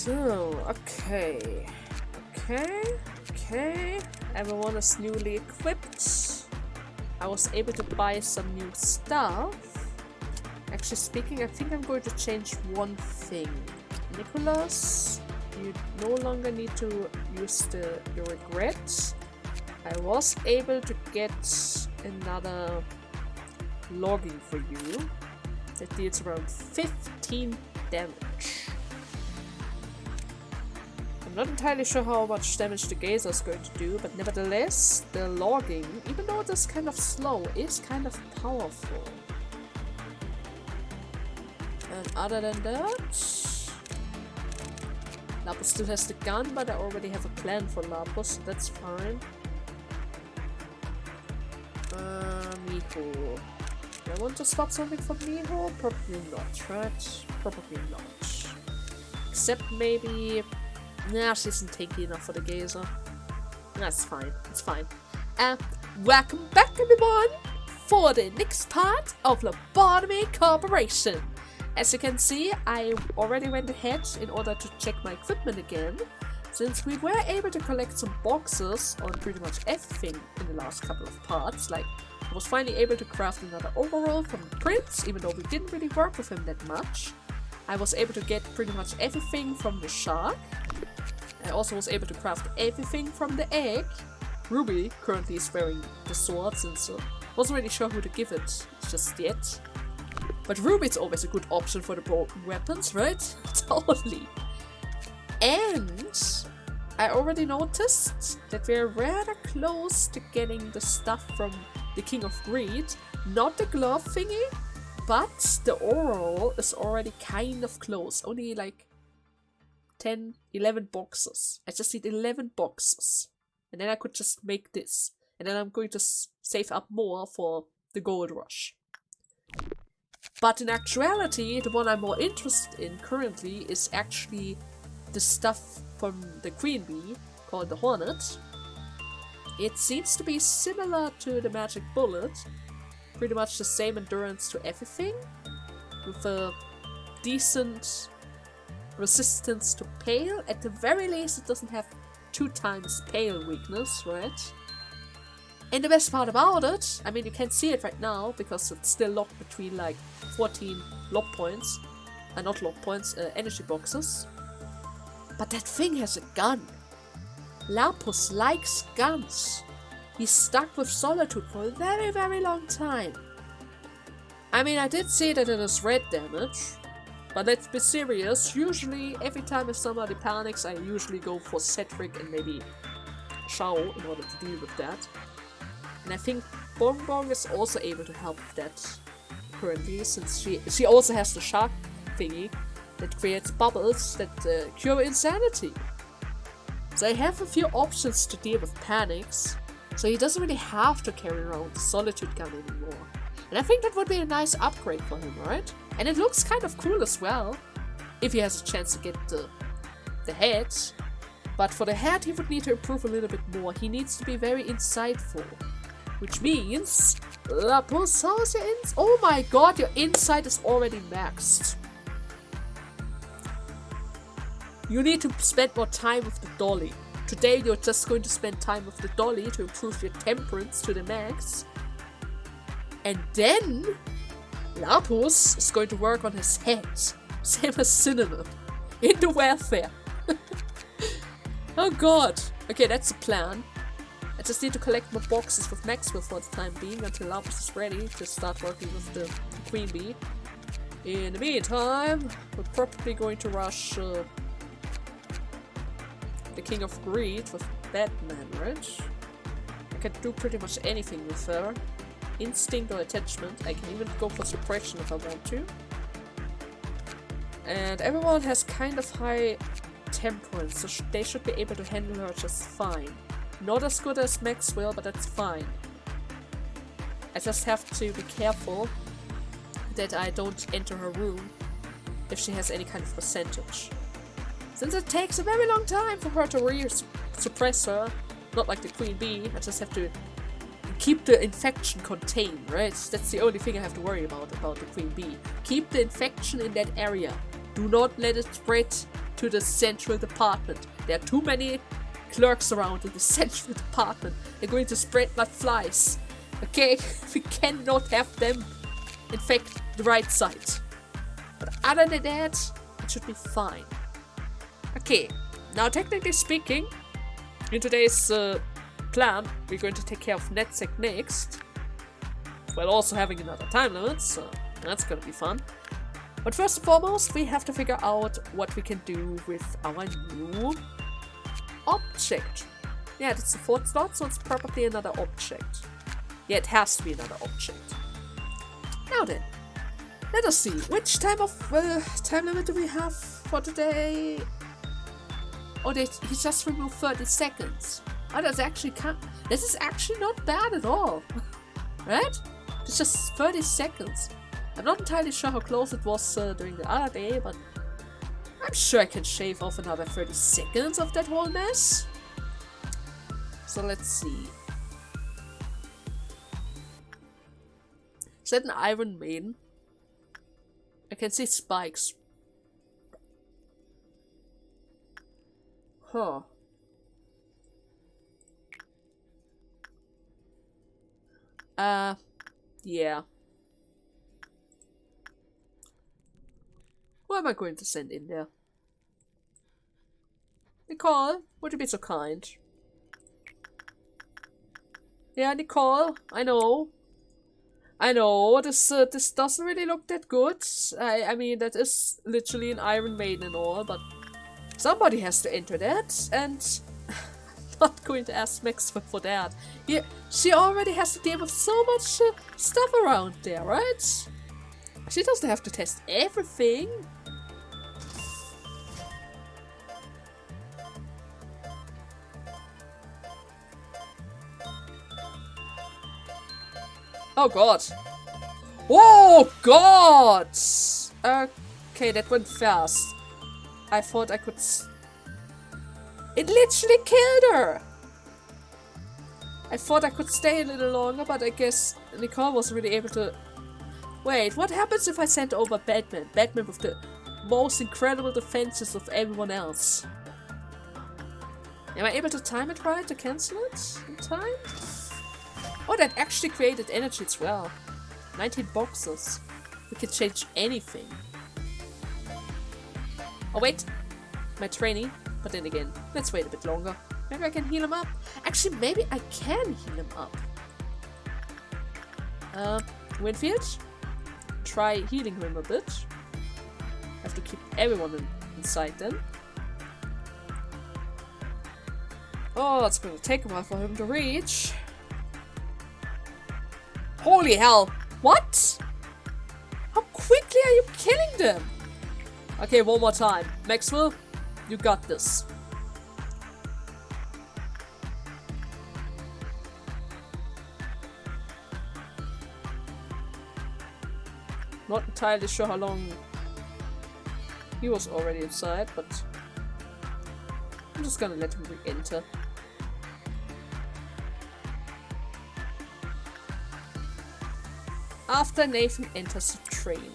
So, okay. Everyone is newly equipped. I was able to buy some new stuff. Actually speaking, I think I'm going to change one thing. Nicholas, you no longer need to use your regrets. I was able to get another logging for you that deals around 15 damage. I'm not entirely sure how much damage the geyser is going to do, but nevertheless, the logging, even though it is kind of slow, is kind of powerful. And other than that, Lapus still has the gun, but I already have a plan for Lapus, so that's fine. Miho. Do I want to swap something for Miho? Probably not, right? Probably not. Except maybe... Nah, she isn't tanky enough for the geyser. That's fine, it's fine. Welcome back everyone for the next part of Lobotomy Corporation. As you can see, I already went ahead in order to check my equipment again, since we were able to collect some boxes on pretty much everything in the last couple of parts. Like, I was finally able to craft another overall from the prince, even though we didn't really work with him that much. I was able to get pretty much everything from the shark. I also was able to craft everything from the egg. Ruby currently is wearing the sword, since I wasn't really sure who to give it just yet. But Ruby's always a good option for the broken weapons, right? Totally. And I already noticed that we're rather close to getting the stuff from the King of Greed. Not the glove thingy, but the overall is already kind of close. Only like 10, 11 boxes. I just need 11 boxes. And then I could just make this. And then I'm going to save up more for the gold rush. But in actuality, the one I'm more interested in currently is actually the stuff from the Queen Bee, called the Hornet. It seems to be similar to the Magic Bullet. Pretty much the same endurance to everything, with a decent resistance to pale. At the very least, it doesn't have 2 times pale weakness, right? And the best part about it, I mean, you can't see it right now because it's still locked between like 14 lock points, not lock points, energy boxes. But that thing has a gun. Lapus likes guns. He's stuck with Solitude for a very, very long time. I mean, I did say that it is red damage, but let's be serious. Usually, every time if somebody panics, I usually go for Cedric and maybe Shao in order to deal with that. And I think Bong Bong is also able to help with that currently, since she also has the shark thingy that creates bubbles that cure insanity. So I have a few options to deal with panics, so he doesn't really have to carry around the Solitude gun anymore. And I think that would be a nice upgrade for him, right? And it looks kind of cool as well, if he has a chance to get the head. But for the head, he would need to improve a little bit more. He needs to be very insightful. Which means... Lapus, how's your ins? Oh my god, your insight is already maxed. You need to spend more time with the dolly. Today you're just going to spend time with the dolly to improve your temperance to the max. And then... Lapus is going to work on his head. Same as Cinnamon. In the welfare. Oh god. Okay, that's the plan. I just need to collect more boxes with Maxwell for the time being until Lapus is ready to start working with the Queen Bee. In the meantime, we're probably going to rush the King of Greed with Batman, right? I can do pretty much anything with her. Instinct or attachment. I can even go for suppression if I want to. And everyone has kind of high temperance, so they should be able to handle her just fine. Not as good as Maxwell, but that's fine. I just have to be careful that I don't enter her room if she has any kind of percentage. Since it takes a very long time for her to suppress her, not like the Queen Bee, I just have to keep the infection contained, right? That's the only thing I have to worry about the Queen Bee. Keep the infection in that area. Do not let it spread to the central department. There are too many clerks around in the central department. They're going to spread like flies. Okay, we cannot have them infect the right side. But other than that, it should be fine. Okay, now technically speaking, in today's plan, we're going to take care of Netzachs next, while also having another time limit, so that's gonna be fun. But first and foremost, we have to figure out what we can do with our new object. Yeah, that's the 4th slot, so it's probably another object. Yeah, it has to be another object. Now then, let us see. Which time limit do we have for today? Oh, he just removed 30 seconds. Oh, that's actually this is actually not bad at all. Right? It's just 30 seconds. I'm not entirely sure how close it was during the other day, but I'm sure I can shave off another 30 seconds of that whole mess. So let's see. Is that an Iron Maiden? I can see spikes. Huh. Yeah. Who am I going to send in there? Nicole, would you be so kind? Yeah, Nicole, I know. This doesn't really look that good. I mean, that is literally an Iron Maiden and all, but somebody has to enter that, and I'm not going to ask Max for that. Yeah, she already has to deal with so much stuff around there, right? She doesn't have to test everything. Oh god. Oh god! Okay, that went fast. I thought I could... It literally killed her! I thought I could stay a little longer, but I guess Nicole wasn't really able to... Wait, what happens if I send over Batman? Batman with the most incredible defenses of everyone else. Am I able to time it right to cancel it in time? Oh, that actually created energy as well. 19 boxes. We can change anything. Oh wait, my trainee. But then again, let's wait a bit longer. Maybe I can heal him up. Actually, maybe I can heal him up. Winfield? Try healing him a bit. Have to keep everyone inside then. Oh, it's gonna take a while for him to reach. Holy hell! What? How quickly are you killing them? Okay, one more time. Maxwell, you got this. Not entirely sure how long he was already inside, but I'm just gonna let him re-enter. After Nathan enters the train.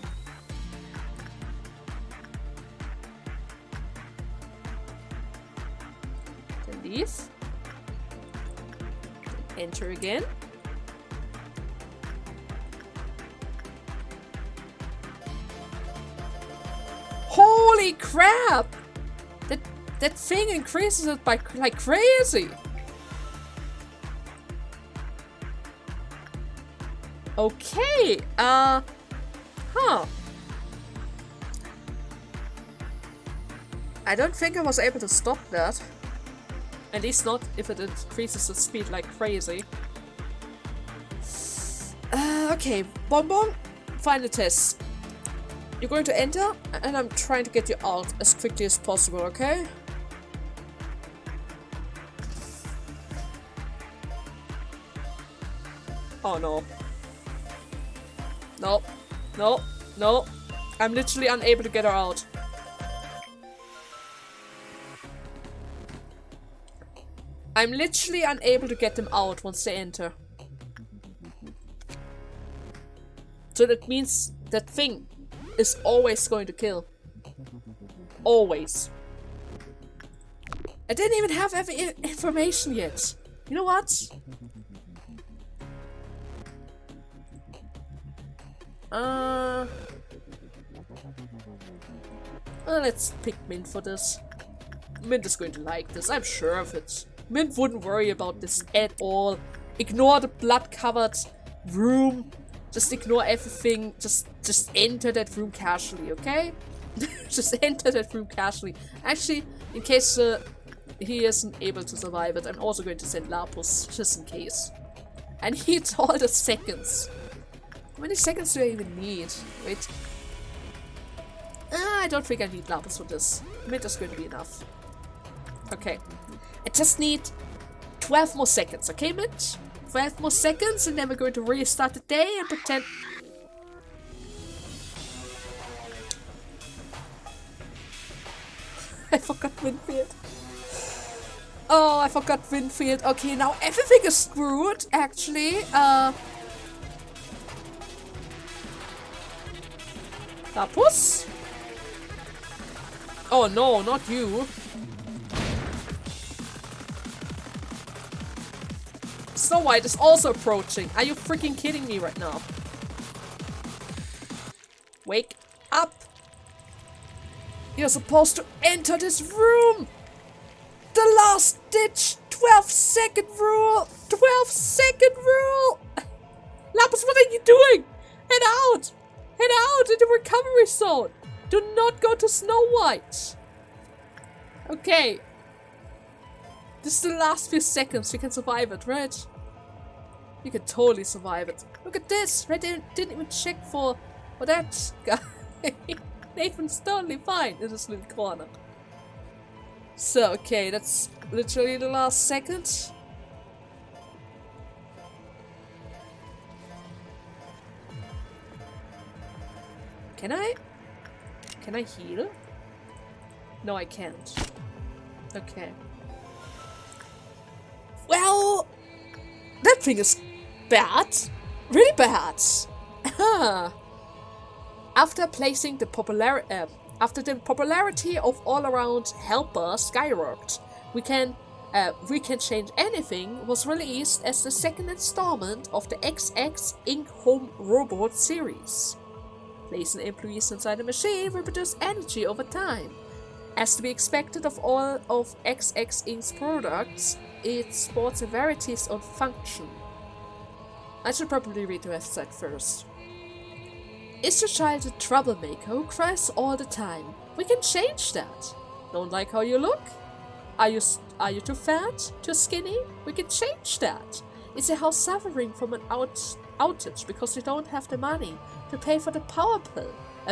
Then leave. Then enter again. Holy crap! That thing increases it by like crazy. Okay, huh. I don't think I was able to stop that. At least not if it increases the speed like crazy. Okay, Bonbon, final test. You're going to enter, and I'm trying to get you out as quickly as possible, okay? Oh no. No, no, no. I'm literally unable to get her out. I'm literally unable to get them out once they enter. So that means that thing is always going to kill. Always. I didn't even have every information yet. You know what? Let's pick Mint for this. Mint is going to like this, I'm sure of it. Mint wouldn't worry about this at all. Ignore the blood-covered room. Just ignore everything. Just enter that room casually, okay? Just enter that room casually. Actually, in case he isn't able to survive it, I'm also going to send Lapus, just in case. I need all the seconds. How many seconds do I even need? Wait. I don't think I need Lapus for this. Mint is going to be enough. Okay. I just need 12 more seconds, okay, Mint? 12 more seconds, and then we're going to restart the day and pretend... I forgot Winfield. Oh, I forgot Winfield. Okay, now everything is screwed, actually. Lapus? Oh no, not you. Snow White is also approaching. Are you freaking kidding me right now? Wake up! You're supposed to enter this room! The last ditch 12-second rule! 12-second rule! Lapis, what are you doing? Head out! Head out in the recovery zone! Do not go to Snow White! Okay. This is the last few seconds. You can survive it, right? You can totally survive it. Look at this! Red didn't even check for that guy. Nathan's totally fine in this little corner. So, okay, that's literally the last second. Can I heal? No, I can't. Okay. Well, that thing is bad. Really bad. After placing the popularity of all-around helper skyrocketed, we can change anything was released as the second installment of the XX Inc. Home Robot series. Placing employees inside the machine will produce energy over time. As to be expected of all of XX Inc.'s products, it sports a varieties of function. I should probably read the website first. Is your child a troublemaker who cries all the time? We can change that. Don't like how you look? Are you too fat? Too skinny? We can change that. Is your house suffering from an outage because you don't have the money to pay for the power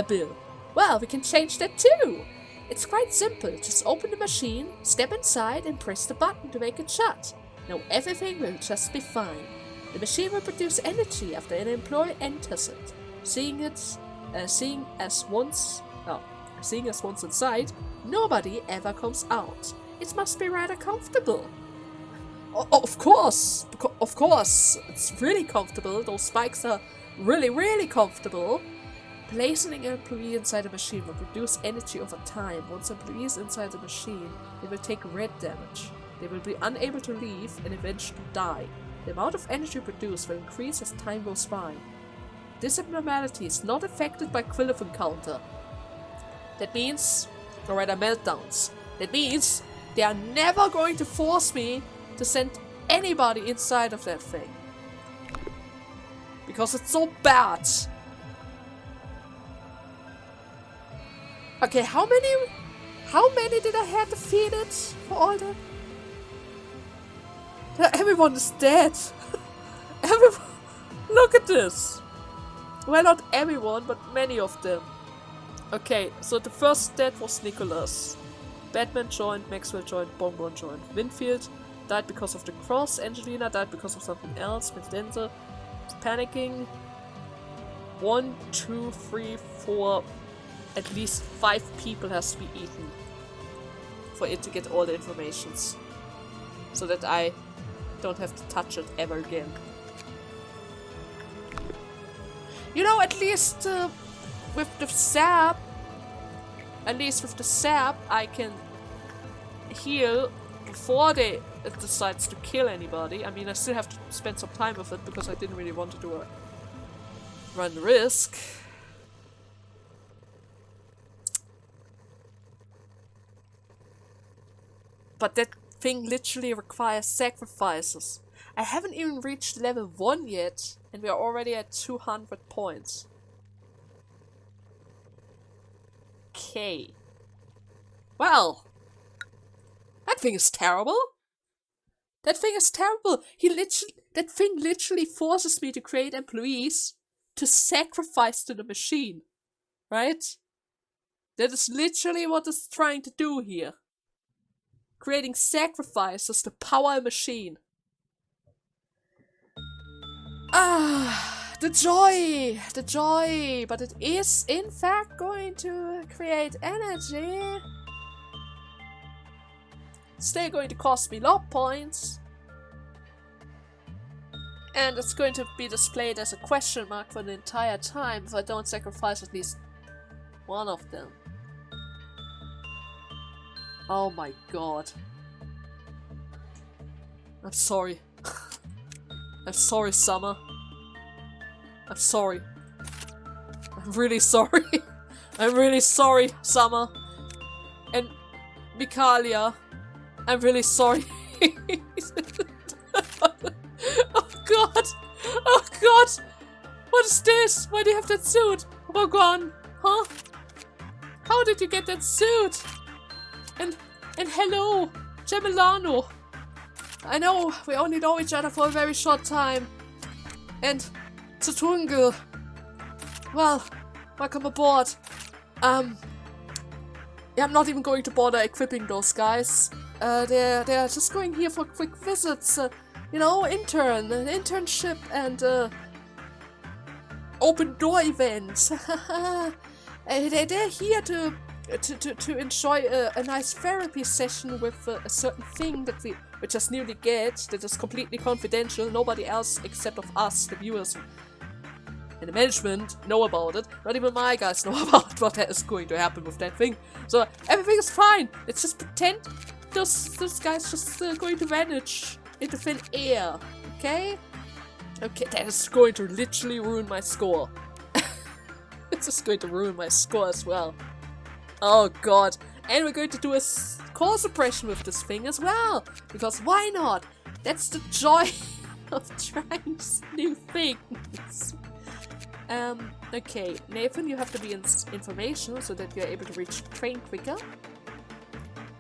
bill? Well, we can change that too. It's quite simple. Just open the machine, step inside and press the button to make it shut. Now everything will just be fine. The machine will produce energy after an employee enters it. Seeing as once inside, nobody ever comes out. It must be rather comfortable. Of course, it's really comfortable. Those spikes are really, really comfortable. Placing an employee inside the machine will produce energy over time. Once employees inside the machine, they will take red damage. They will be unable to leave and eventually die. The amount of energy produced will increase as time goes by. This abnormality is not affected by Quillif encounter. That means, or rather meltdowns. That means they are never going to force me to send anybody inside of that thing. Because it's so bad. Okay, how many did I have defeated for all that? Everyone is dead. Everyone, look at this. Well, not everyone, but many of them. Okay, so the first death was Nicholas. Batman joined, Maxwell joined, Bonbon joined. Winfield died because of the cross. Angelina died because of something else. Miss Denzel is panicking. 1, 2, 3, 4. At least 5 people has to be eaten for it to get all the informations. So that I don't have to touch it ever again. You know, at least with the sap, I can heal before it decides to kill anybody. I mean, I still have to spend some time with it because I didn't really want to do a run the risk. But that thing literally requires sacrifices. I haven't even reached level 1 yet, and we are already at 200 points. Okay. Well, that thing is terrible. That thing is terrible. That thing literally forces me to create employees to sacrifice to the machine. Right? That is literally what it's trying to do here. Creating sacrifices to power a machine. The joy! The joy! But it is, in fact, going to create energy. Still going to cost me log points. And it's going to be displayed as a question mark for the entire time if I don't sacrifice at least one of them. Oh my god. I'm sorry. I'm sorry, Summer. I'm sorry. I'm really sorry. I'm really sorry, Summer. And Mikalia. I'm really sorry. Oh god. Oh god. What is this? Why do you have that suit? Rogon. Huh? How did you get that suit? And hello, Gemilano. I know we only know each other for a very short time. And Satungel. Well, welcome aboard. Yeah, I'm not even going to bother equipping those guys. They're just going here for quick visits. You know, internship and open door events. They're here to enjoy a nice therapy session with a certain thing that we just newly get, that is completely confidential. Nobody else except of us, the viewers and the management, know about it. Not even my guys know about what is going to happen with that thing. So everything is fine. Let's just pretend those guys just going to vanish into thin air. Okay? Okay, that is going to literally ruin my score. It's just going to ruin my score as well. Oh god. And we're going to do a core suppression with this thing as well. Because why not? That's the joy of trying new things. Okay. Nathan, you have to be in information so that you're able to reach the train quicker.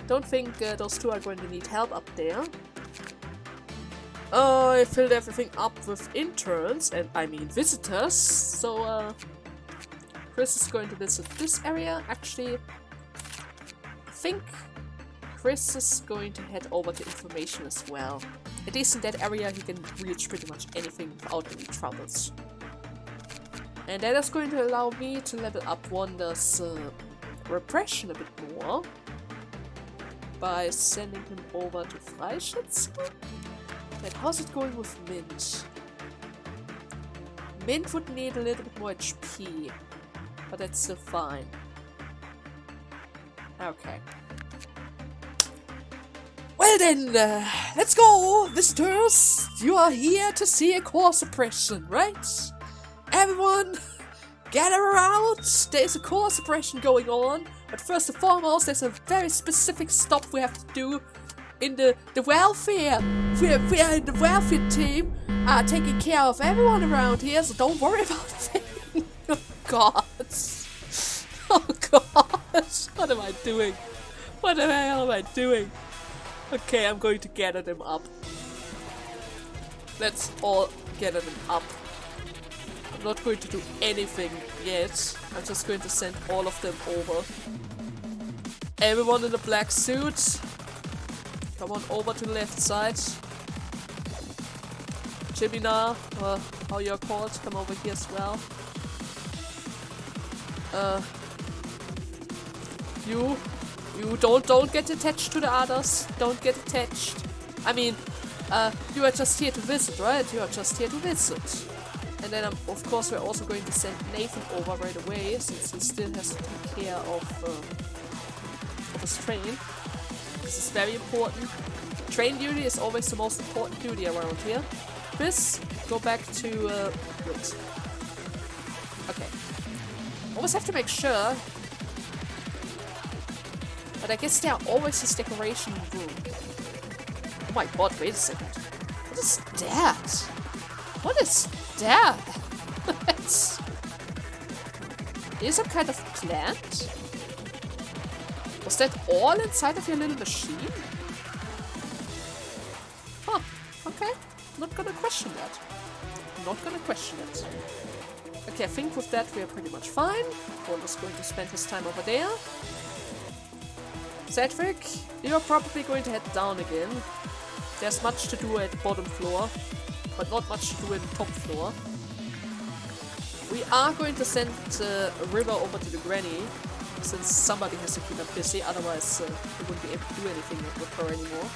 Don't think those two are going to need help up there. Oh, I filled everything up with interns, and I mean visitors. So, Chris is going to visit this area. Actually, I think Chris is going to head over to information as well. At least in that area he can reach pretty much anything without any troubles. And that is going to allow me to level up Wanda's repression a bit more by sending him over to Freischütz. And how's it going with Mint? Mint would need a little bit more HP, but that's still fine. Okay. Well then, let's go, visitors! You are here to see a core suppression, right? Everyone, gather around! There's a core suppression going on, but first and foremost, there's a very specific stop we have to do in the welfare. We are in the welfare team, taking care of everyone around here, so don't worry about it. Oh god. Oh god. What am I doing? What the hell am I doing? Okay, I'm going to gather them up. Let's all gather them up. I'm not going to do anything yet. I'm just going to send all of them over. Everyone in the black suit, come on over to the left side. Jimina, or how you're called, come over here as well. You don't get attached to the others. Don't get attached. I mean, you are just here to visit, right? You are just here to visit. And then, of course, we're also going to send Nathan over right away, since he still has to take care of his train. This is very important. Train duty is always the most important duty around here. Chris, go back to wait. Okay. Always have to make sure. But I guess there are always this decoration room. Oh my god, wait a second. What is that? What is that? Is some kind of plant? Was that all inside of your little machine? Huh, okay. Not gonna question that. Not gonna question it. Okay, I think with that we are pretty much fine. Paul is going to spend his time over there. Cedric, you're probably going to head down again. There's much to do at bottom floor, but not much to do in top floor. We are going to send a river over to the granny, since somebody has to keep her busy, otherwise we wouldn't be able to do anything with her anymore.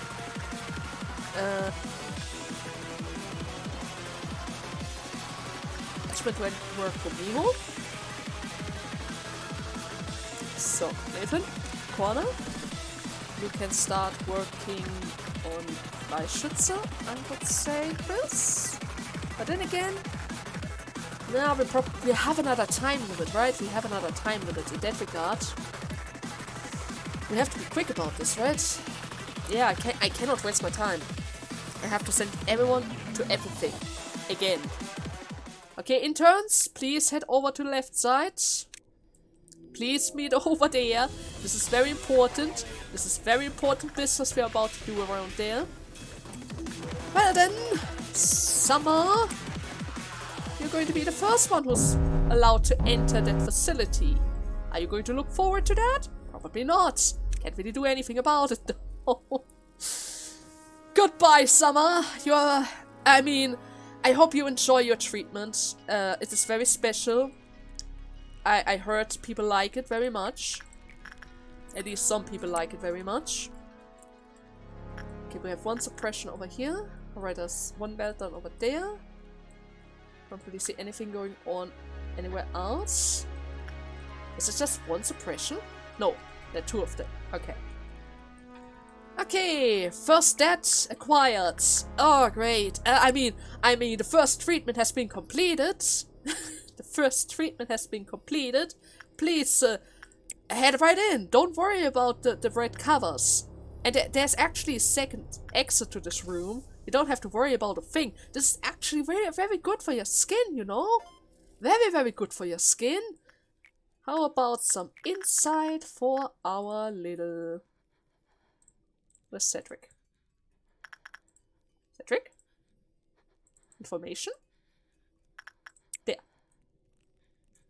Attachment went work for Miho. So, Nathan, corner. You can start working on Fleischschütze, I would say, Chris. But then again, no, we have another time limit, right? We have another time limit in that regard. We have to be quick about this, right? Yeah, I cannot waste my time. I have to send everyone to everything. Again. Okay, interns, please head over to the left side. Please meet over there. This is very important. This is very important business we're about to do around there. Well then, Summer, you're going to be the first one who's allowed to enter that facility. Are you going to look forward to that? Probably not. Can't really do anything about it though. Goodbye, Summer. I hope you enjoy your treatment. It is very special. I heard people like it very much. At least some people like it very much. Okay, we have one suppression over here. Alright, there's one meltdown over there. Don't really see anything going on anywhere else. Is it just one suppression? No, there are two of them. Okay. Okay, first stat acquired. Oh, great. The first treatment has been completed. The first treatment has been completed. Please, head right in. Don't worry about the red covers. And there's actually a second exit to this room. You don't have to worry about a thing. This is actually very, very good for your skin, you know? Very, very good for your skin. How about some insight for our little... Where's Cedric? Cedric? Information? There.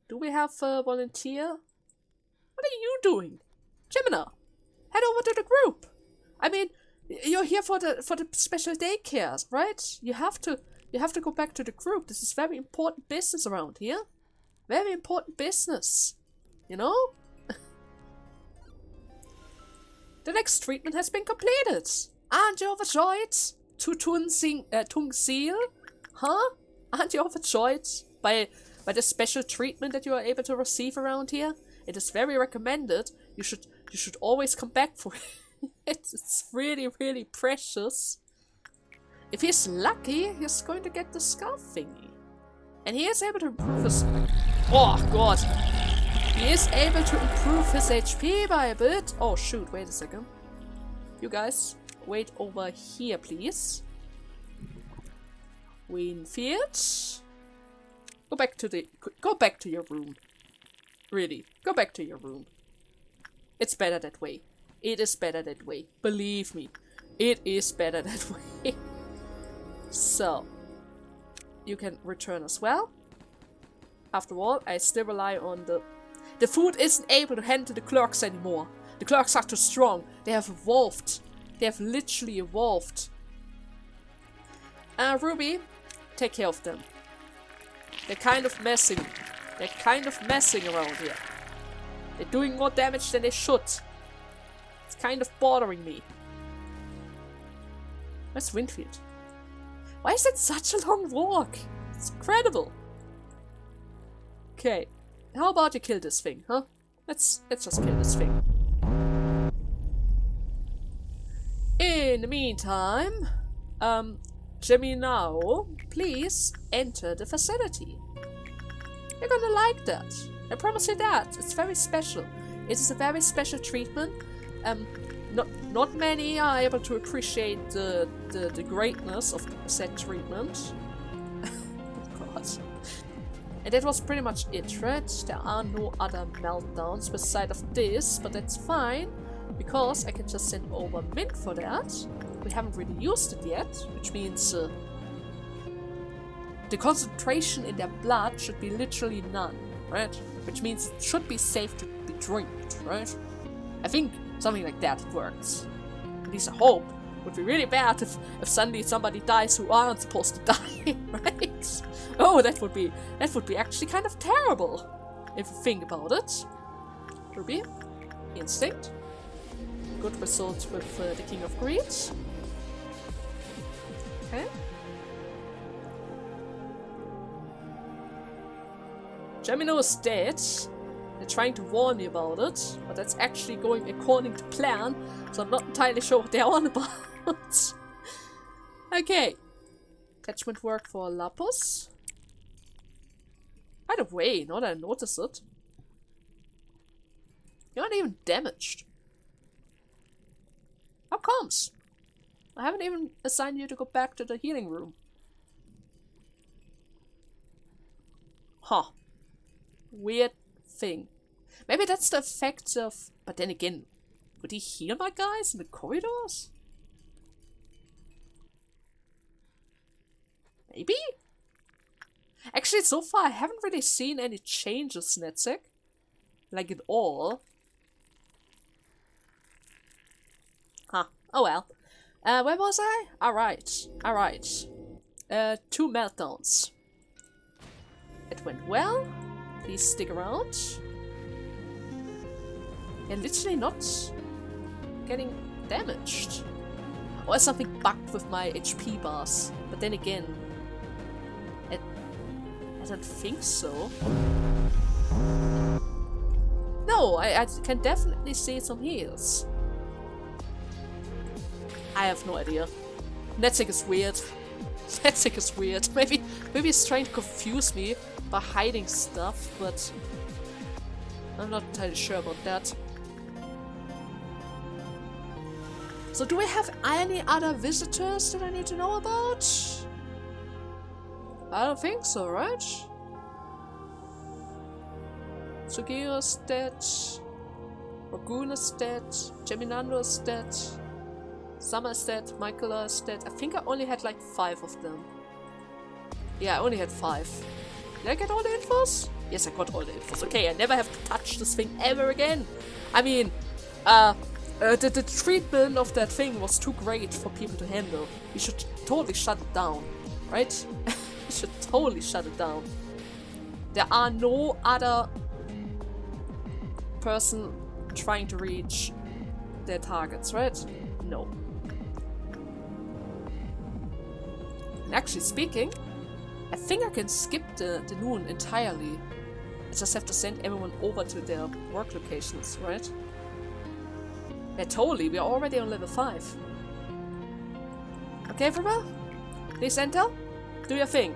Do we have a volunteer? What are you doing? Gemina, head over to the group. You're here for the special daycares, right? You have to go back to the group. This is very important business around here. Very important business. You know? The next treatment has been completed. Aren't you overjoyed? Tung Seal? Huh? Aren't you overjoyed by the special treatment that you are able to receive around here? It is very recommended. You should always come back for it. It's really, really precious. If he's lucky, he's going to get the scarf thingy. And he is able to improve his... Oh, God. He is able to improve his HP by a bit. Oh, shoot. Wait a second. You guys, wait over here, please. Winfield. Go back to your room. Really. Go back to your room. It's better that way. It is better that way. Believe me. It is better that way. So. You can return as well. After all, I still rely on the... The food isn't able to handle the clerks anymore. The clerks are too strong. They have evolved. They have literally evolved. Ruby, take care of them. They're kind of messing. They're kind of messing around here. They're doing more damage than they should. It's kind of bothering me. Where's Winfield? Why is it such a long walk? It's incredible. Okay. How about you kill this thing, huh? Let's just kill this thing. In the meantime, Jimmy, now, please enter the facility. You're gonna like that. I promise you that. It's very special. It is a very special treatment. Not many are able to appreciate the greatness of said treatment. Of course. And that was pretty much it, right? There are no other meltdowns beside of this, but that's fine, because I can just send over Mint for that. We haven't really used it yet, which means the concentration in their blood should be literally none, right? Which means it should be safe to be drinked, right? I think something like that works. At least I hope. It would be really bad if suddenly somebody dies who aren't supposed to die, right? Oh, that would be actually kind of terrible, if you think about it. Ruby, Instinct. Good result with the King of Greed. Okay. Gemino is dead. They're trying to warn me about it, but that's actually going according to plan, so I'm not entirely sure what they're on about. Okay. Attachment work for Lapus. By the way, now that I notice it, you're not even damaged. How comes? I haven't even assigned you to go back to the healing room. Huh. Weird thing. Maybe that's the effect of... But then again, would he heal my guys in the corridors? Maybe? Actually, so far I haven't really seen any changes, Netzach. Like at all. Huh. Oh well. Where was I? Alright. 2 meltdowns. It went well. Please stick around. You're literally not getting damaged. Or is something bugged with my HP bars? But then again, I don't think so. No, I can definitely see some heals. I have no idea. Netzach is weird. Netzach is weird. Maybe he's trying to confuse me by hiding stuff, but I'm not entirely sure about that. So do we have any other visitors that I need to know about? I don't think so, right? Sugio is dead. Ragoon is dead. Geminando is dead. Summer is dead. Michael is dead. I think I only had like 5 of them. Yeah, I only had 5. Did I get all the infos? Yes, I got all the infos. Okay, I never have to touch this thing ever again. I mean, the treatment of that thing was too great for people to handle. We should totally shut it down, right? We should totally shut it down. There are no other person trying to reach their targets, right? No. And actually speaking, I think I can skip the noon entirely. I just have to send everyone over to their work locations, right? Yeah, totally. We are already on level 5. Okay, everyone? Please enter. Do your thing.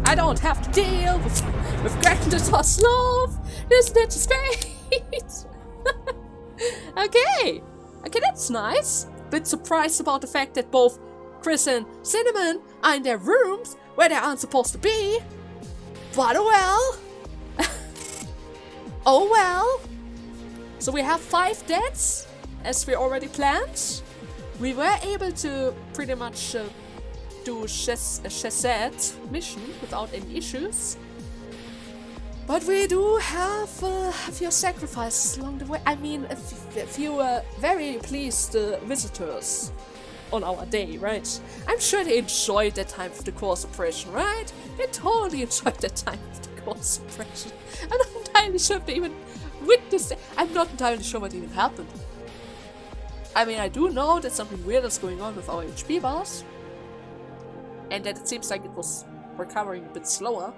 I don't have to deal with Granditor's love. Isn't it just great? Okay. Okay, that's nice. Bit surprised about the fact that both Chris and Cinnamon are in their rooms where they aren't supposed to be. But oh well. Oh well. So we have 5 deaths, as we already planned. We were able to pretty much do a Chazette mission without any issues. But we do have a few sacrifices along the way. I mean, a few very pleased visitors on our day, right? I'm sure they enjoyed their time with the course operation, right? They totally enjoyed their time with the course operation. I'm not entirely sure if they even witnessed it. I'm not entirely sure what even happened. I mean, I do know that something weird is going on with our HP bars. And that it seems like it was recovering a bit slower.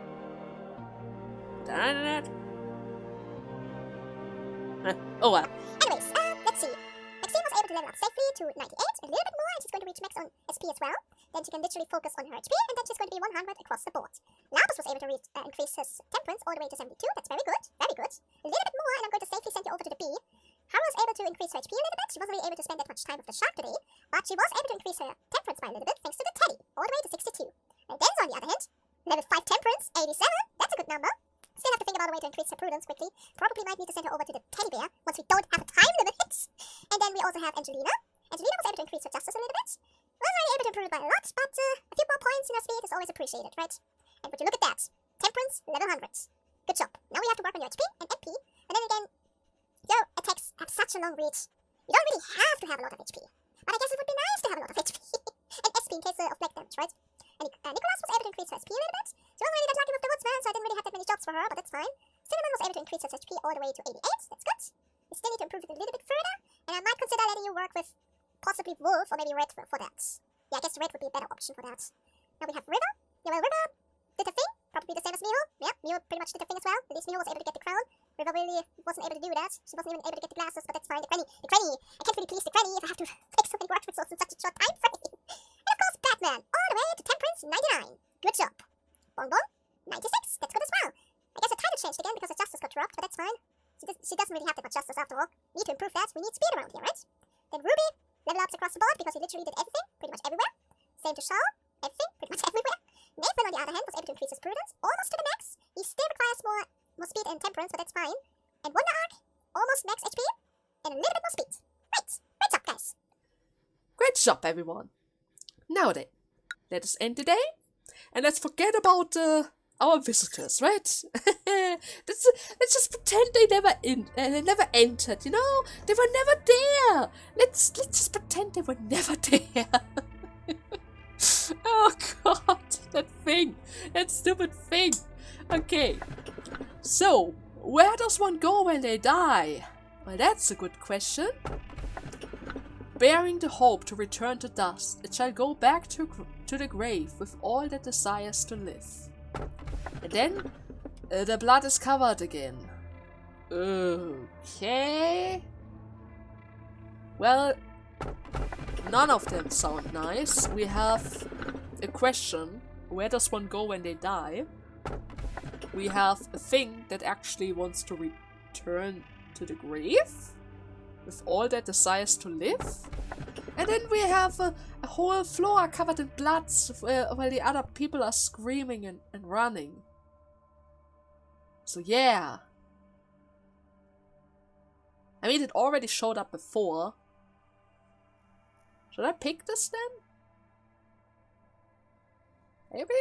Oh well. Anyways, let's see. Maxine was able to level up safely to 98, a little bit more, and she's going to reach max on SP as well. Then she can literally focus on her HP, and then she's going to be 100 across the board. Labus was able to increase his temperance all the way to 72. That's very good, very good. A little bit more, and I'm going to safely send you over to the B. Hara was able to increase her HP a little bit. She wasn't really able to spend that much time with the shark today, but she was able to increase her temperance by a little bit thanks to the teddy, all the way to 62. And Den's on the other hand, level 5 temperance, 87. That's a good number. Still have to think about a way to increase her prudence quickly. Probably might need to send her over to the teddy bear once we don't have a time limit. And then we also have Angelina. Angelina was able to increase her justice a little bit. Wasn't really able to improve it by a lot, but a few more points in her speed is always appreciated, right? And would you look at that? Temperance, level 100. Good job. Now we have to work on your HP and MP. And then again, your attacks have such a long reach. You don't really have to have a lot of HP. But I guess it would be nice to have a lot of HP. and SP in case of black damage, right? And Nicholas was able to increase her SP a little bit. She wasn't really that lucky with the woodsman, so I didn't really have that many jobs for her, but that's fine. Cinnamon was able to increase her HP all the way to 88. That's good. We still need to improve it a little bit further. And I might consider letting you work with possibly Wolf or maybe Red for that. Yeah, I guess Red would be a better option for that. Now we have River. Yeah, well, River did the thing. Probably the same as Miho. Yeah, Miho pretty much did the thing as well. At least Miho was able to get the crown. River really wasn't able to do that. She wasn't even able to get the glasses, but that's fine. The granny. I can't really please the granny if I have to take so many work resources in such a short time frame. And of course, Batman. All the way to Temperance, 99. Good job. Bon Bon, 96. That's good as well. I guess her title changed again because her justice got dropped, but that's fine. She doesn't really have that much justice after all. We need to improve that. We need speed around here, right? Then Ruby, level ups across the board because he literally did everything, pretty much everywhere. Same to Shaw, everything, pretty much everywhere. Nathan, on the other hand, was able to increase his prudence almost to the max. He still requires more speed and temperance, but that's fine. And Wonder Arc, almost max HP, and a little bit more speed. Great! Great job, guys! Great job, everyone. Now then, let us end the day, and let's forget about our visitors, right? let's just pretend they never entered, you know? They were never there. Let's just pretend they were never there. Oh god, that stupid thing. Okay, so where does one go when they die? Well, that's a good question. Bearing the hope to return to dust, it shall go back to the grave with all that desires to live. And then the blood is covered again. Okay. Well, none of them sound nice. We have a question. Where does one go when they die? We have a thing that actually wants to return to the grave with all that desires to live. And then we have a whole floor covered in blood while the other people are screaming and running. So yeah. I mean, it already showed up before. Should I pick this then? Maybe?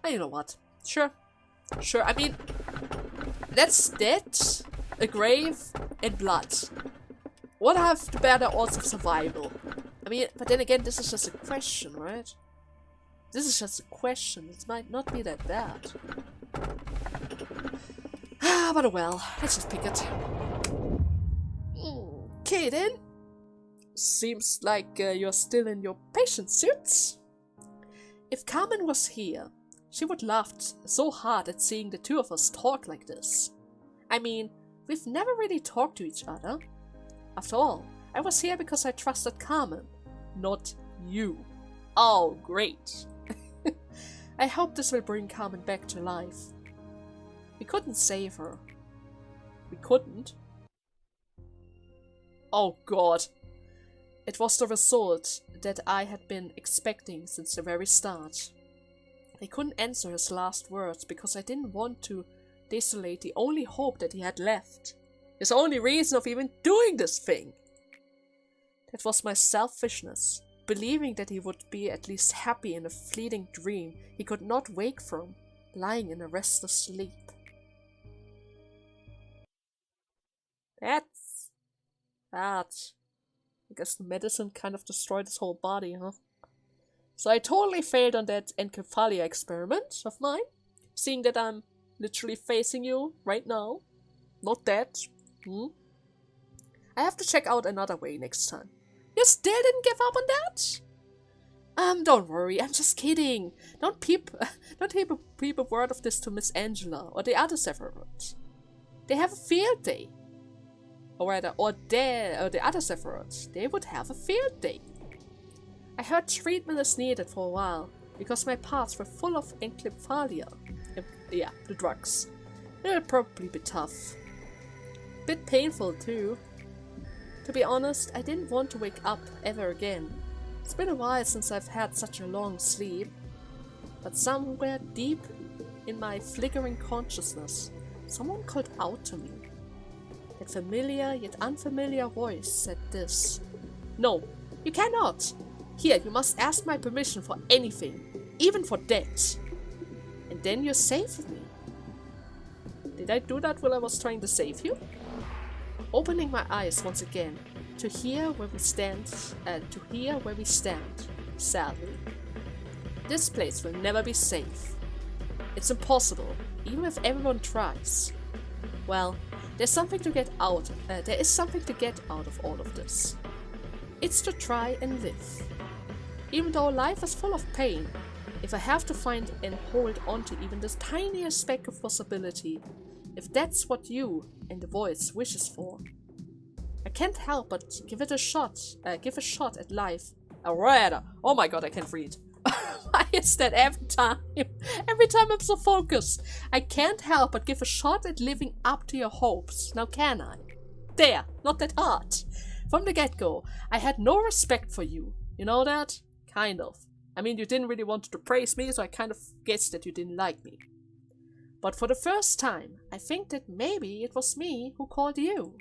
Oh, you know what? Sure. I mean, that's dead, a grave, and blood. What have the better odds of survival? I mean, but then again, this is just a question, right? This is just a question. It might not be that bad. But well, let's just pick it. Okay then. Seems like you're still in your patient suits. If Carmen was here, she would laugh so hard at seeing the two of us talk like this. I mean, we've never really talked to each other. After all, I was here because I trusted Carmen, not you. Oh, great. I hope this will bring Carmen back to life. We couldn't save her. We couldn't. Oh god. It was the result that I had been expecting since the very start. I couldn't answer his last words because I didn't want to desolate the only hope that he had left. His only reason of even doing this thing. That was my selfishness, believing that he would be at least happy in a fleeting dream he could not wake from, lying in a restless sleep. That's bad. I guess the medicine kind of destroyed his whole body, huh? So I totally failed on that encephalia experiment of mine, seeing that I'm literally facing you right now. Not that. I have to check out another way next time. You still didn't give up on that? Don't worry, I'm just kidding. Don't peep a word of this to Miss Angela or the other Sephiroths. They have a field day. Or rather, or the other Tiphereths, they would have a field day. I heard treatment is needed for a while, because my parts were full of enclephalia. Yeah, the drugs. It'll probably be tough. Bit painful too. To be honest, I didn't want to wake up ever again. It's been a while since I've had such a long sleep. But somewhere deep in my flickering consciousness, someone called out to me. That familiar yet unfamiliar voice said this. No, you cannot! Here, you must ask my permission for anything, even for death. And then you saved me. Did I do that while I was trying to save you? Opening my eyes once again, to hear where we stand, sadly. This place will never be safe. It's impossible, even if everyone tries. Well, there is something to get out of all of this. It's to try and live. Even though life is full of pain, if I have to find and hold on to even this tiniest speck of possibility, if that's what you and the voice wishes for, I can't help but give a shot at life. Oh my god, I can't read. Why is that every time? Every time I'm so focused. I can't help but give a shot at living up to your hopes. Now can I? There, not that hard. From the get-go, I had no respect for you. You know that? Kind of. I mean, you didn't really want to praise me, so I kind of guessed that you didn't like me. But for the first time, I think that maybe it was me who called you.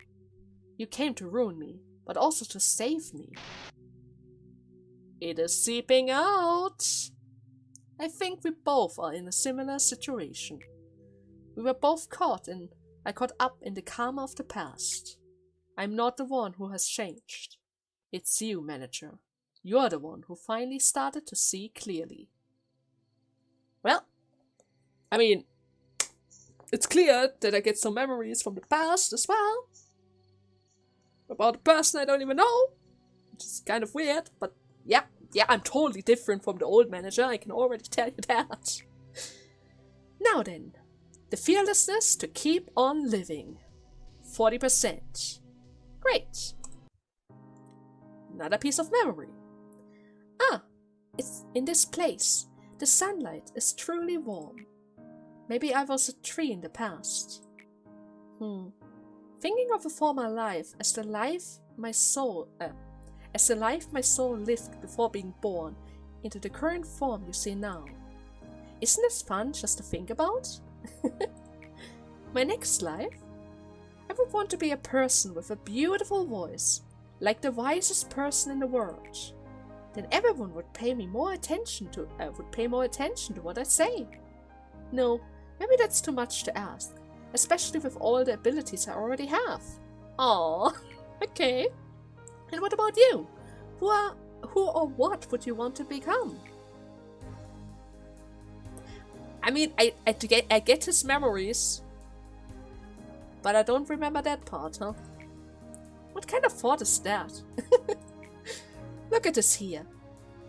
You came to ruin me, but also to save me. It is seeping out. I think we both are in a similar situation. We were both caught up in the karma of the past. I'm not the one who has changed. It's you, manager. You're the one who finally started to see clearly. Well, I mean, it's clear that I get some memories from the past as well. About a person I don't even know. Which is kind of weird, but yeah, I'm totally different from the old manager, I can already tell you that. Now then, the fearlessness to keep on living. 40%. Great. Another piece of memory. It's in this place. The sunlight is truly warm. Maybe I was a tree in the past. Thinking of a former life as the life my soul lived before being born into the current form you see now. Isn't this fun just to think about? My next life? I would want to be a person with a beautiful voice, like the wisest person in the world. Then everyone would pay more attention to what I say. No, maybe that's too much to ask, especially with all the abilities I already have. Aww, okay. And what about you? Who or what would you want to become? I mean, I get his memories, but I don't remember that part, huh? What kind of thought is that? Look at this here.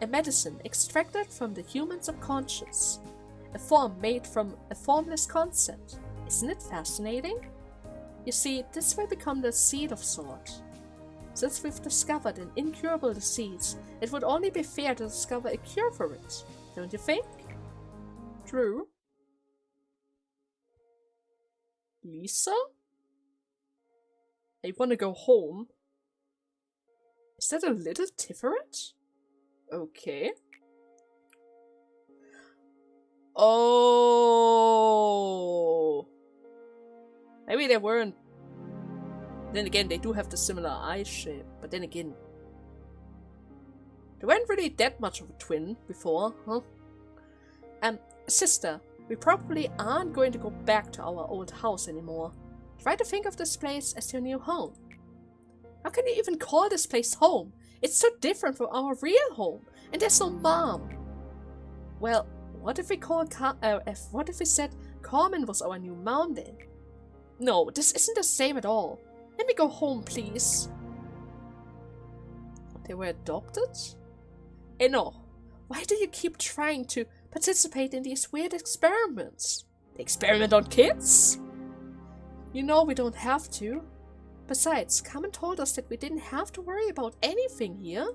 A medicine extracted from the human subconscious. A form made from a formless concept. Isn't it fascinating? You see, this will become the seed of sort. Since we've discovered an incurable disease, it would only be fair to discover a cure for it, don't you think? True. Lisa? I wanna go home. Is that a little Tiphereth? Okay. Oh. Maybe they weren't. Then again, they do have the similar eye shape. But then again, they weren't really that much of a twin before, huh? Sister, we probably aren't going to go back to our old house anymore. Try to think of this place as your new home. How can you even call this place home? It's so different from our real home, and there's no mom. Well, what if we said Carmen was our new mom then? No, this isn't the same at all. Let me go home, please. They were adopted? No. Why do you keep trying to participate in these weird experiments? The experiment on kids? You know we don't have to. Besides, Carmen told us that we didn't have to worry about anything here.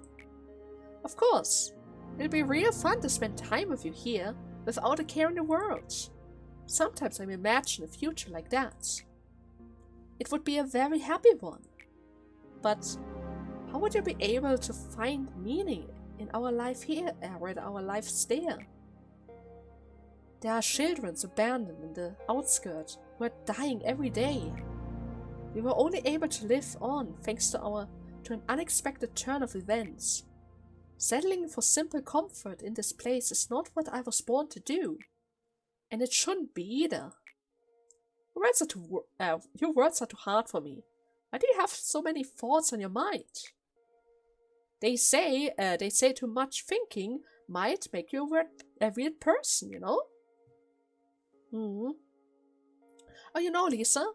Of course, it'll be real fun to spend time with you here, without a care in the world. Sometimes I imagine a future like that. It would be a very happy one. But how would you be able to find meaning in our life here, or in our lives there? There are children abandoned in the outskirts who are dying every day. We were only able to live on thanks to an unexpected turn of events. Settling for simple comfort in this place is not what I was born to do. And it shouldn't be either. Your words are too hard for me. Why do you have so many thoughts on your mind? They say too much thinking might make you a weird person, you know? Oh, you know, Lisa,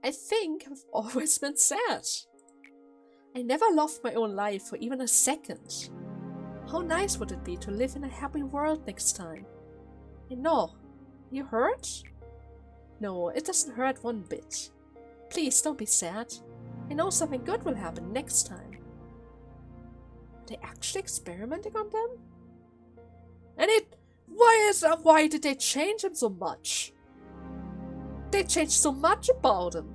I think I've always been sad. I never loved my own life for even a second. How nice would it be to live in a happy world next time? And no, you hurt? No, it doesn't hurt one bit. Please don't be sad. I know something good will happen next time. Are they actually experimenting on them? And why did they change him so much? They changed so much about him.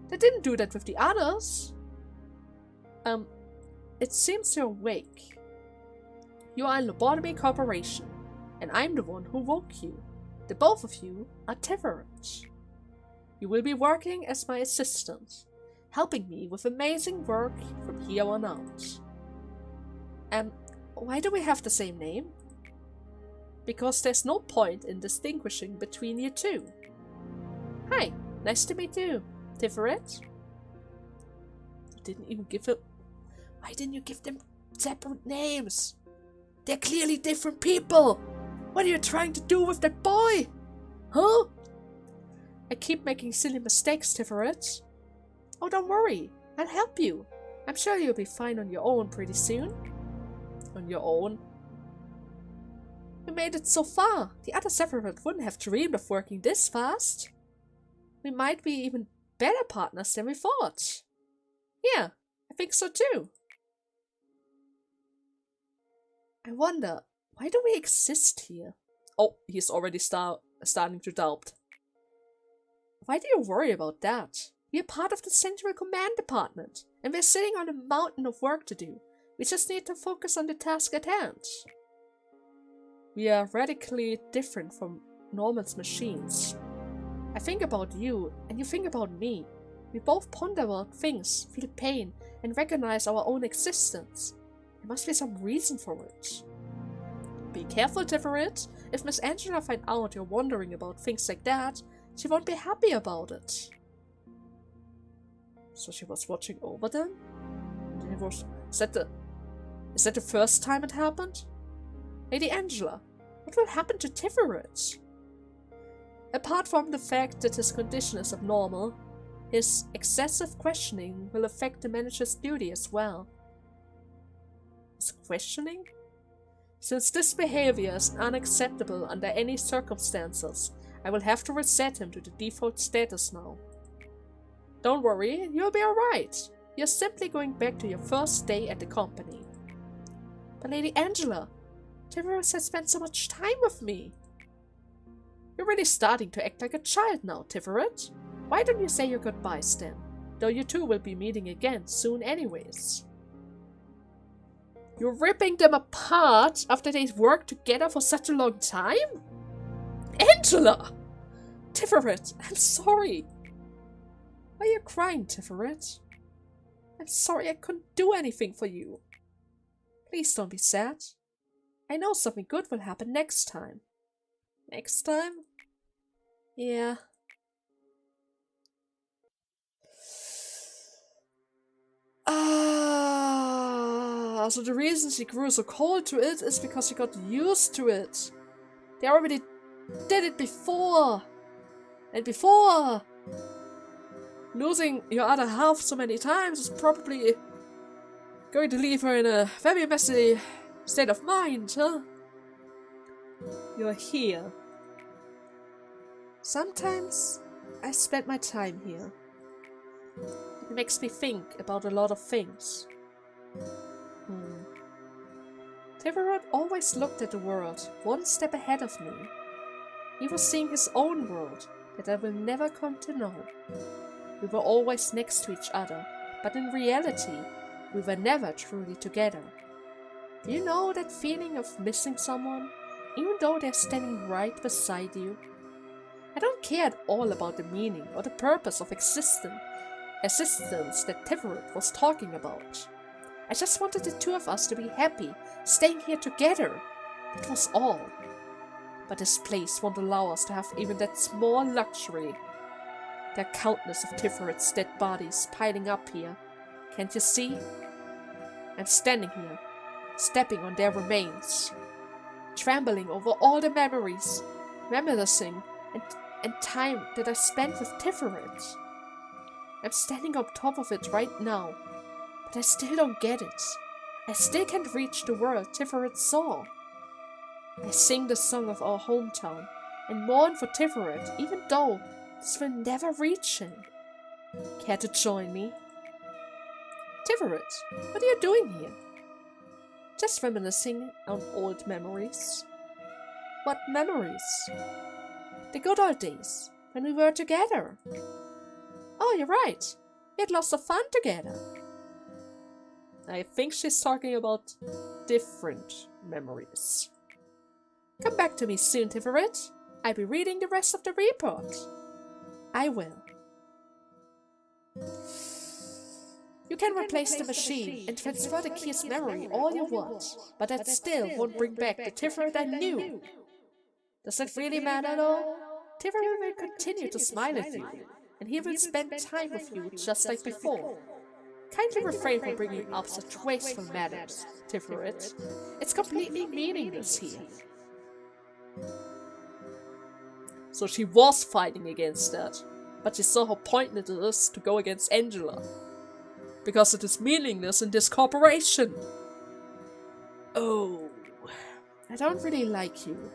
They didn't do that with the others. It seems you're awake. You are a Lobotomy corporation, and I'm the one who woke you. The both of you are Tiphereths. You will be working as my assistant, helping me with amazing work from here on out. Why do we have the same name? Because there's no point in distinguishing between you two. Hi, nice to meet you, Tiphereth. You didn't even give him... Why didn't you give them separate names? They're clearly different people. What are you trying to do with that boy? Huh? I keep making silly mistakes, Tiphereth. Oh, don't worry. I'll help you. I'm sure you'll be fine on your own pretty soon. On your own? We made it so far. The other Sephiroth wouldn't have dreamed of working this fast. We might be even better partners than we thought. Yeah, I think so too. I wonder, why do we exist here? Oh, he's already starting to doubt. Why do you worry about that? We are part of the Central Command Department, and we're sitting on a mountain of work to do. We just need to focus on the task at hand. We are radically different from Norman's machines. I think about you, and you think about me. We both ponder about things, feel pain, and recognize our own existence. There must be some reason for it. Be careful, Tiphereth. If Miss Angela finds out you're wondering about things like that, she won't be happy about it. So she was watching over them? Is that the first time it happened? Lady Angela, what will happen to Tiphereth? Apart from the fact that his condition is abnormal, his excessive questioning will affect the manager's duty as well. His questioning? Since this behavior is unacceptable under any circumstances, I will have to reset him to the default status now. Don't worry, you'll be alright. You're simply going back to your first day at the company. But Lady Angela, Tiphereth has spent so much time with me. You're really starting to act like a child now, Tiphereth. Why don't you say your goodbyes then? Though you two will be meeting again soon anyways. You're ripping them apart after they've worked together for such a long time? Angela! Tiphereth, I'm sorry. Why are you crying, Tiphereth? I'm sorry I couldn't do anything for you. Please don't be sad. I know something good will happen next time. Next time? Yeah. So the reason she grew so cold to it is because she got used to it. They already did it before. And before, losing your other half so many times is probably going to leave her in a very messy state of mind, huh? You're here. Sometimes I spent my time here. It makes me think about a lot of things. Tiphereth always looked at the world one step ahead of me. He was seeing his own world that I will never come to know. We were always next to each other, but in reality, we were never truly together. Do you know that feeling of missing someone, even though they're standing right beside you? I don't care at all about the meaning or the purpose of existence that Tiphereth was talking about. I just wanted the two of us to be happy, staying here together. That was all. But this place won't allow us to have even that small luxury. There are countless of Tiphereth's dead bodies piling up here. Can't you see? I'm standing here, stepping on their remains, trembling over all the memories, reminiscing, and time that I spent with Tiphereth. I'm standing on top of it right now, but I still don't get it. I still can't reach the world Tiphereth saw. I sing the song of our hometown and mourn for Tiphereth, even though this will never reach him. Care to join me? Tiphereth, what are you doing here? Just reminiscing on old memories. What memories? The good old days, when we were together. Oh, you're right. We had lots of fun together. I think she's talking about different memories. Come back to me soon, Tiphereth. I'll be reading the rest of the report. I will. You can replace the machine and transfer the key's memory all you want, but that still won't bring back the Tiphereth I knew. Does that really matter though? Tiphereth will continue to smile at you, and he will spend time with you just like before. Kindly refrain from bringing up such wasteful matters, Tiphereth. It's completely meaningless here. So she was fighting against that, but she saw how pointless it is to go against Angela. Because it is meaningless in this corporation. Oh, I don't really like you.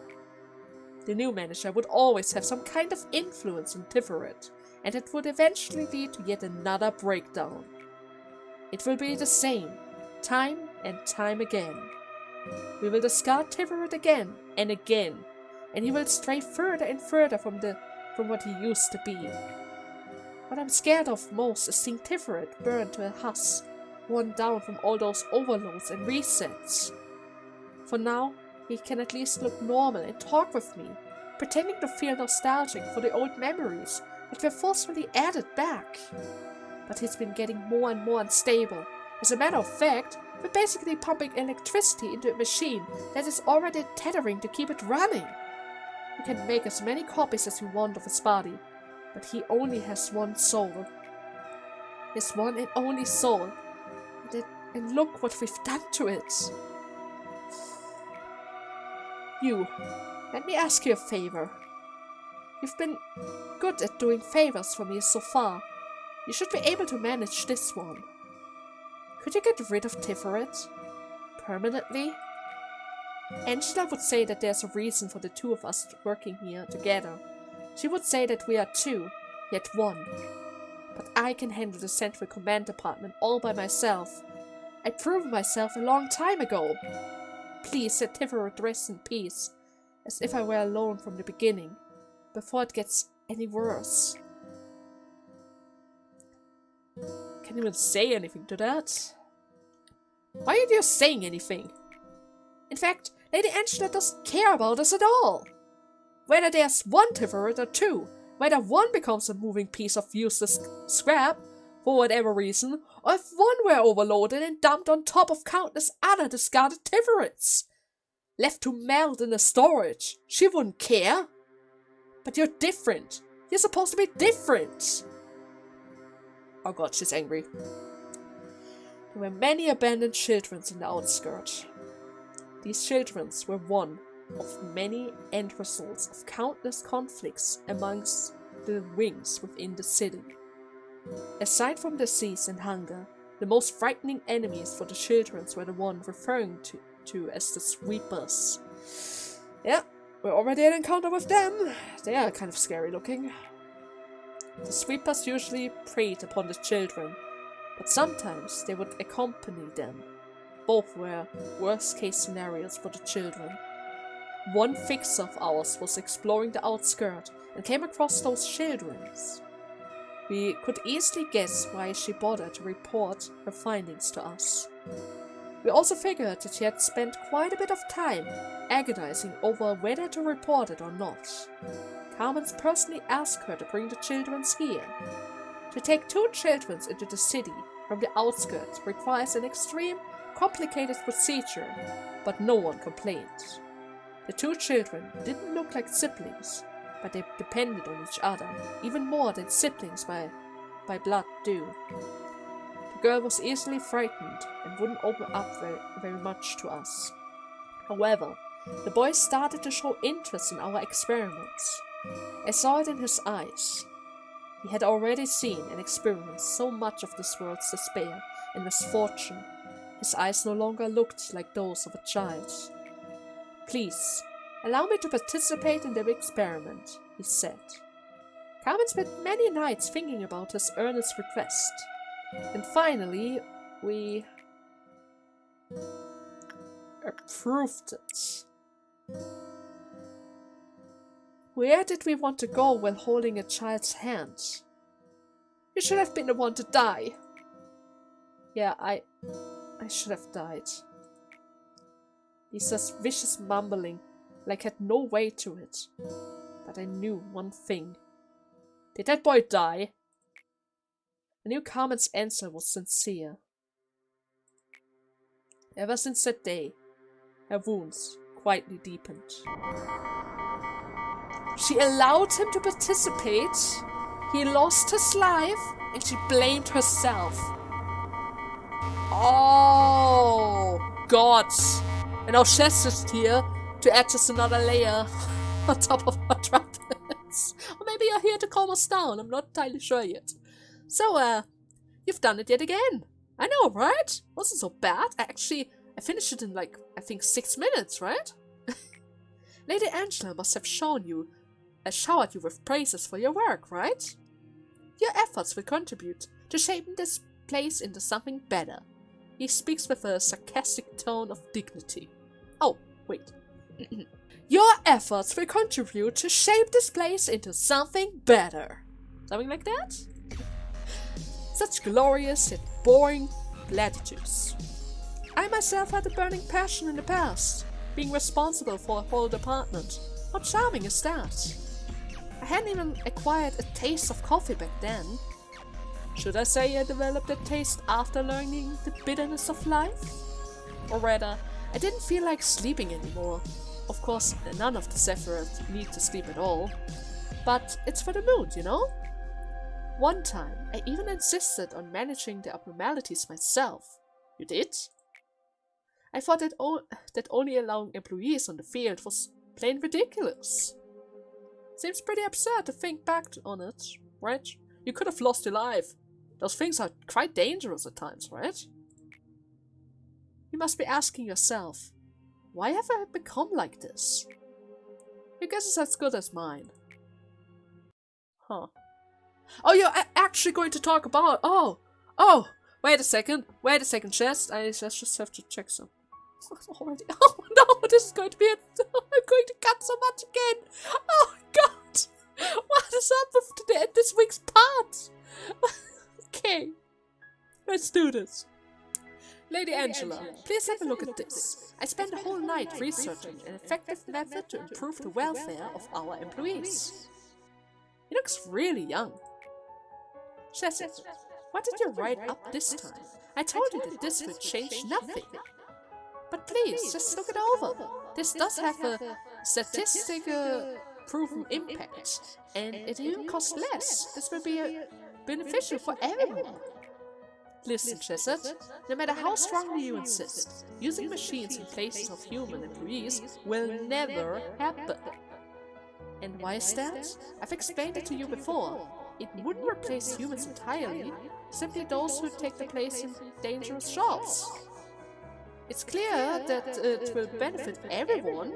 The new manager would always have some kind of influence on Tiphereth, and it would eventually lead to yet another breakdown. It will be the same, time and time again. We will discard Tiphereth again and again, and he will stray further and further from what he used to be. What I'm scared of most is seeing Tiphereth burn to a husk, worn down from all those overloads and resets. For now, he can at least look normal and talk with me, pretending to feel nostalgic for the old memories that were forcefully added back. But he's been getting more and more unstable. As a matter of fact, we're basically pumping electricity into a machine that is already tethering to keep it running. We can make as many copies as we want of his body, but he only has one soul. His one and only soul. And look what we've done to it. You, let me ask you a favor. You've been good at doing favors for me so far. You should be able to manage this one. Could you get rid of Tiphereth? Permanently? Angela would say that there's a reason for the two of us working here together. She would say that we are two, yet one. But I can handle the Central Command Department all by myself. I proved myself a long time ago. Please let Tiphereth rest in peace, as if I were alone from the beginning, before it gets any worse. Can't even say anything to that. Why are you saying anything? In fact, Lady Angela doesn't care about us at all. Whether there's one Tiphereth or two, whether one becomes a moving piece of useless scrap, for whatever reason, or if one were overloaded and dumped on top of countless other discarded Tiphereths, left to melt in the storage, she wouldn't care. But you're different. You're supposed to be different. Oh god, she's angry. There were many abandoned children in the outskirts. These children were one of many end results of countless conflicts amongst the wings within the city. Aside from disease and hunger, the most frightening enemies for the children were the one referring to as the sweepers. Yeah, we already had an encounter with them. They are kind of scary looking. The sweepers usually preyed upon the children, but sometimes they would accompany them. Both were worst-case scenarios for the children. One fixer of ours was exploring the outskirts and came across those children. We could easily guess why she bothered to report her findings to us. We also figured that she had spent quite a bit of time agonizing over whether to report it or not. Carmen's personally asked her to bring the children here. To take 2 children into the city from the outskirts requires an extreme, complicated procedure, but no one complained. The 2 children didn't look like siblings, but they depended on each other, even more than siblings by blood do. The girl was easily frightened and wouldn't open up very much to us. However, the boy started to show interest in our experiments. I saw it in his eyes. He had already seen and experienced so much of this world's despair and misfortune. His eyes no longer looked like those of a child. "Please, allow me to participate in the experiment," he said. Carmen spent many nights thinking about his earnest request. And finally, we approved it. Where did we want to go while holding a child's hand? You should have been the one to die. Yeah, I should have died. He says vicious mumbling, like had no weight to it. But I knew one thing. Did that boy die? I knew Carmen's answer was sincere. Ever since that day, her wounds quietly deepened. She allowed him to participate, he lost his life, and she blamed herself. Oh, God. And now Chess is here to add just another layer on top of her troubles. Or maybe you're here to calm us down, I'm not entirely sure yet. So, you've done it yet again. I know, right? Wasn't so bad. I finished it in like, I think 6 minutes, right? Lady Angela must have showered you with praises for your work, right? Your efforts will contribute to shaping this place into something better. He speaks with a sarcastic tone of dignity. Oh, wait. Your efforts will contribute to shape this place into something better. Something like that? Such glorious yet boring platitudes. I myself had a burning passion in the past, being responsible for a whole department. How charming is that? I hadn't even acquired a taste of coffee back then. Should I say I developed a taste after learning the bitterness of life? Or rather, I didn't feel like sleeping anymore. Of course, none of the Tiphereths need to sleep at all. But it's for the mood, you know? One time, I even insisted on managing the abnormalities myself. You did? I thought that only allowing employees on the field was plain ridiculous. Seems pretty absurd to think back on it, right? You could have lost your life. Those things are quite dangerous at times, right? You must be asking yourself, why have I become like this? Your guess is as good as mine. Huh. Oh, you're actually going to talk about... Oh! Wait a second, Chest. I just have to check some. Already. Oh no, this is going to be it. I'm going to cut so much again. Oh God. What is up with this week's part? Okay. Let's do this. Lady Angela, please have a look at this. I spent a whole night researching an effective method to improve the welfare of our employees. He looks really young. Chesed, what did you write up this time? I told you that this would change nothing. But please, just look it over. This does have a statistical proven impact, and it even costs less. This will be beneficial for everyone. Listen, Chesed, no matter how strongly you insist, using machines in places of human employees will never happen. And why is that? I've explained it to you before. It wouldn't replace humans entirely, simply those who take the place in dangerous jobs. It's clear that it will benefit everyone.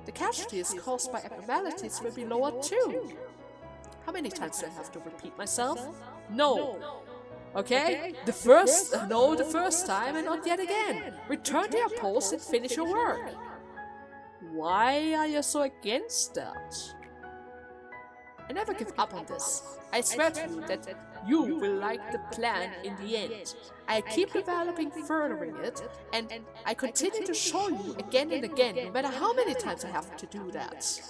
The casualties caused by abnormalities will be lowered too. How many times do I have to repeat myself? No. Okay? The first time and not yet again. Return to your post and finish your work. Why are you so against that? I never give up on this. I swear to you that you will like the plan in the end. I keep developing, furthering it, and I continue to show you again and again, no matter how many times I have to do that.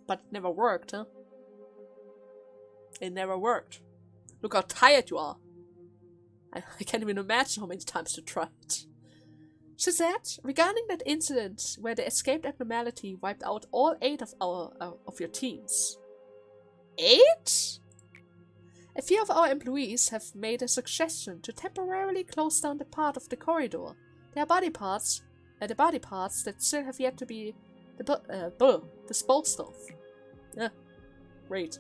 But it never worked, huh? It never worked. Look how tired you are. I can't even imagine how many times you tried. She said, regarding that incident where the escaped abnormality wiped out all 8 of your teams. 8? A few of our employees have made a suggestion to temporarily close down the part of the corridor. There are body parts that still have yet to be disposed of. Yeah, great.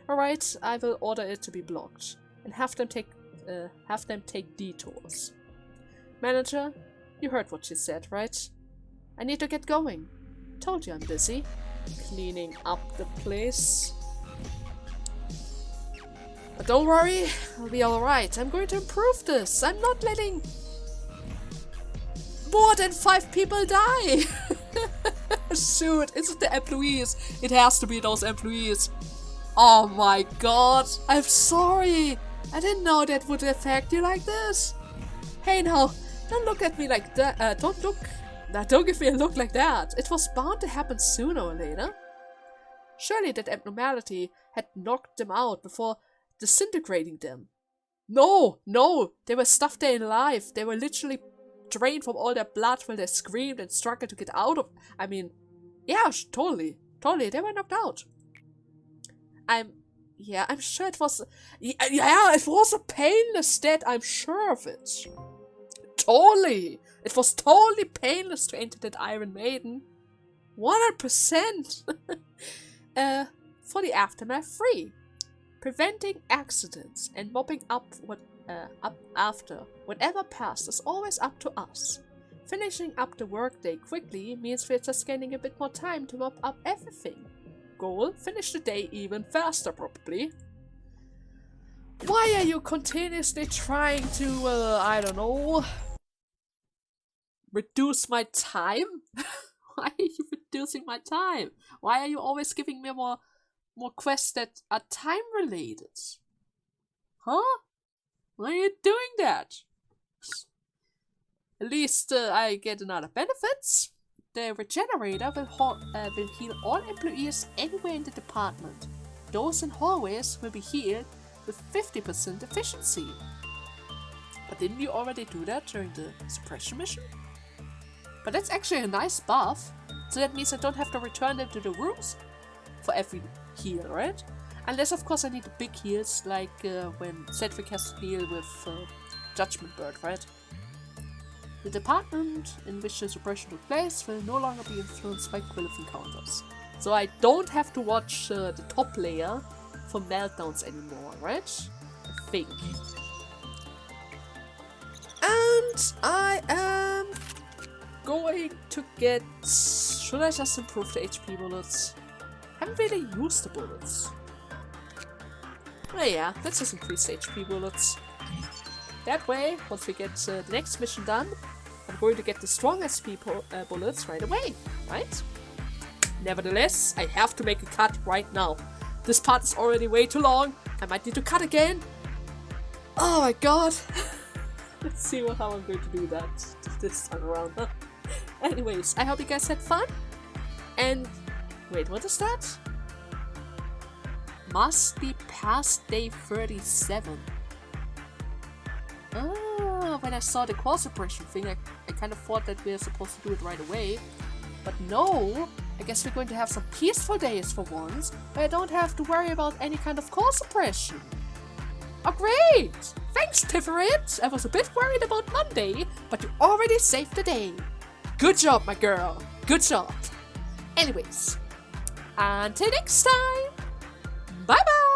Alright, I will order it to be blocked and have them take detours. Manager, you heard what she said, right? I need to get going. Told you I'm busy. Cleaning up the place. But don't worry, I'll be alright. I'm going to improve this. I'm not letting more than 5 people die. Shoot, it's the employees. It has to be those employees. Oh my god, I'm sorry. I didn't know that would affect you like this. Hey now, don't look at me like that. Don't give me a look like that. It was bound to happen sooner or later. Surely that abnormality had knocked them out before disintegrating them. No, they were stuffed there alive. They were literally drained from all their blood while they screamed and struggled to get out of. I mean, yeah, totally, they were knocked out. I'm sure it was. Yeah, it was a painless death. I'm sure of it. Totally, it was totally painless to enter that Iron Maiden. 100%. For the aftermath free. Preventing accidents and mopping up after whatever passed is always up to us. Finishing up the workday quickly means we're just gaining a bit more time to mop up everything. Goal, finish the day even faster probably. Why are you continuously trying to, I don't know, reduce my time? Why are you reducing my time? Why are you always giving me more quests that are time related? Huh? Why are you doing that? At least I get another benefits. The regenerator will heal all employees anywhere in the department. Those in hallways will be healed with 50% efficiency. But didn't you already do that during the suppression mission? But that's actually a nice buff. So that means I don't have to return them to the rooms for every heal, right? Unless of course I need the big heals, like when Cedric has to deal with Judgment Bird, right? The department in which the suppression took place will no longer be influenced by Quillif encounters. So I don't have to watch the top layer for meltdowns anymore, right? I think. And I am going to get... Should I just improve the HP bullets? I haven't really used the bullets. Oh yeah, let's just increase the HP bullets. That way, once we get the next mission done, I'm going to get the strongest bullets right away, right? Nevertheless, I have to make a cut right now. This part is already way too long. I might need to cut again. Oh my god. Let's see how I'm going to do that this time around. Anyways, I hope you guys had fun. And wait, what is that? Must be past day 37. Ah, when I saw the core suppression thing, I kind of thought that we were supposed to do it right away. But no, I guess we're going to have some peaceful days for once, where I don't have to worry about any kind of core suppression. Oh great! Thanks, Tiphereths! I was a bit worried about Monday, but you already saved the day. Good job, my girl. Good job. Anyways, until next time, bye-bye!